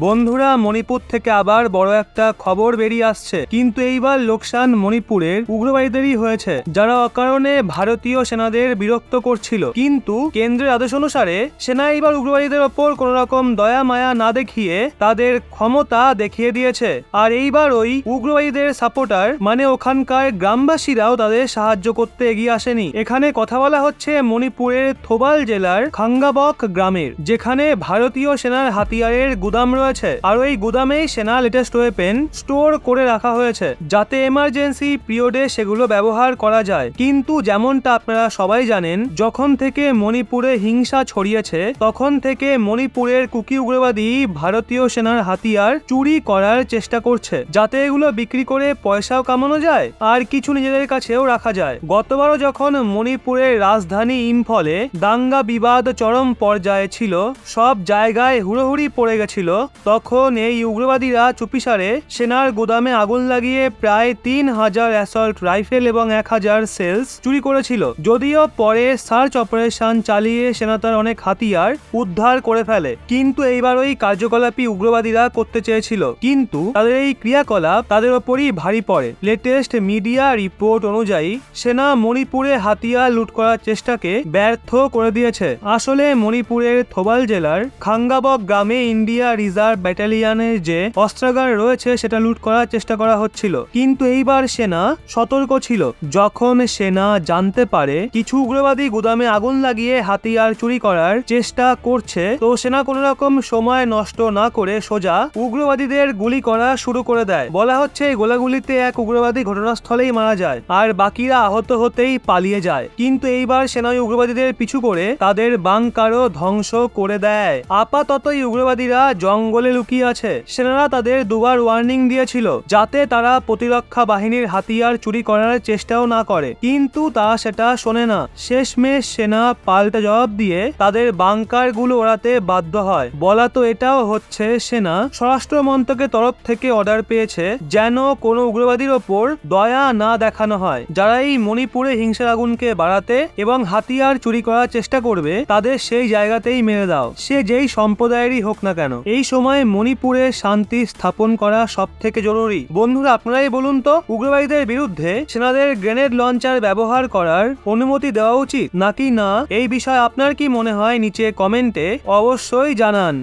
বন্ধুরা, মণিপুর থেকে আবার বড় একটা খবর বেরিয়ে আসছে, কিন্তু এইবার লোকসান মণিপুরের উগ্রবাদীদেরই হয়েছে, যারা অকারণে ভারতীয় সেনাদের বিরক্ত করছিল। কিন্তু কেন্দ্রের আদেশ অনুসারে সেনা এইবার উগ্রবাদীদের ওপর কোন রকম দয়া মায়া না দেখিয়ে তাদের ক্ষমতা দেখিয়ে দিয়েছে। আর এইবার ওই উগ্রবাদীদের সাপোর্টার মানে ওখানকার গ্রামবাসীরাও তাদের সাহায্য করতে এগিয়ে আসেনি। এখানে কথা বলা হচ্ছে মণিপুরের থোবাল জেলার খাঙ্গাবক গ্রামের, যেখানে ভারতীয় সেনার হাতিয়ারের গুদাম রয়েছে। আর ওই গুদামেই সেনা লেটেস্ট ওয়েপেন স্টোর করে রাখা হয়েছে, যাতে এমার্জেন্সি পিরিয়ডে সেগুলো ব্যবহার করা যায়। কিন্তু যেমনটা আপনারা সবাই জানেন, যখন থেকে মণিপুরে হিংসা ছড়িয়েছে তখন থেকে মণিপুরের কুকি উগ্রবাদী ভারতীয় সেনার হাতিয়ার চুরি করার চেষ্টা করছে, যাতে এগুলো বিক্রি করে পয়সাও কামানো যায় আর কিছু নিজেদের কাছেও রাখা যায়। গতবারও যখন মণিপুরের রাজধানী ইম্ফলে দাঙ্গা বিবাদ চরম পর্যায়ে ছিল, সব জায়গায় হুড়োহুড়ি পড়ে গেছিল, তখন এই উগ্রবাদীরা চুপিসারে সেনার গুদামে আগুন লাগিয়ে প্রায় 3000 অ্যাসল্ট রাইফেল এবং 1000 সেলস চুরি করেছিল। যদিও পরে সার্চ অপারেশন চালিয়ে সেনা তার অনেক হাতিয়ার উদ্ধার করে ফেলে, কিন্তু এইবার ওই কার্যকলাপই উগ্রবাদীরা করতে চেয়েছিল, কিন্তু তাদের এই ক্রিয়াকলাপ তাদের ওপরই ভারী পড়ে। লেটেস্ট মিডিয়া রিপোর্ট অনুযায়ী সেনা মণিপুরে হাতিয়ার লুট করার চেষ্টাকে ব্যর্থ করে দিয়েছে। আসলে মণিপুরের থোবাল জেলার খাঙ্গাবক গ্রামে ইন্ডিয়া রিজার্ভ ব্যাটালিয়নের যে অস্ত্রাগার রয়েছে সেটা লুট করার চেষ্টা করা হচ্ছিল, কিন্তু এইবার সেনা সতর্ক ছিল। যখন সেনা জানতে পারে কিছু উগ্রবাদী গুদামে আগুন লাগিয়ে হাতিয়ার চুরি করার চেষ্টা করছে, তো সেনা কোন রকম সময় নষ্ট না করে সোজা উগ্রবাদীদের গুলি করা শুরু করে দেয়। বলা হচ্ছে এই গোলাগুলিতে এক উগ্রবাদী ঘটনাস্থলেই মারা যায় আর বাকিরা আহত হতেই পালিয়ে যায়। কিন্তু এইবার সেনা উগ্রবাদীদের পিছু করে তাদের বাংকারও ধ্বংস করে দেয়। আপাতত এই উগ্রবাদীরা জঙ্গলে লুকিয়ে আছে। সেনারা তাদের দুবার ওয়ার্নিং দিয়েছিল যাতে তারা প্রতিরক্ষা বাহিনীর হাতিয়ার চুরি করার চেষ্টাও না করে, কিন্তু তারা সেটা শোনে না। শেষমেশ সেনা পাল্টা জবাব দিয়ে তাদের বাংকার গুলো ওড়াতে বাধ্য হয়। বলা তো এটাও হচ্ছে সেনা স্বরাষ্ট্র মন্ত্রকের তরফ থেকে অর্ডার পেয়েছে যেন কোনো উগ্রবাদীর ওপর দয়া না দেখানো হয়। যারা এই মণিপুরে হিংসার আগুনকে বাড়াতে এবং হাতিয়ার চুরি করার চেষ্টা করবে তাদের সেই জায়গাতেই মেরে দাও, সে যেই সম্প্রদায়েরই হোক না কেন। এই সময় মণিপুরে শান্তি স্থাপন করা সব থেকে জরুরি। বন্ধুরা, আপনারাই বলুন তো, উগ্রবাদীদের বিরুদ্ধে সেনাদের গ্রেনেড লঞ্চার ব্যবহার করার অনুমতি দেওয়া উচিত নাকি না? এই বিষয়ে আপনার কি মনে হয় নিচে কমেন্টে অবশ্যই জানান।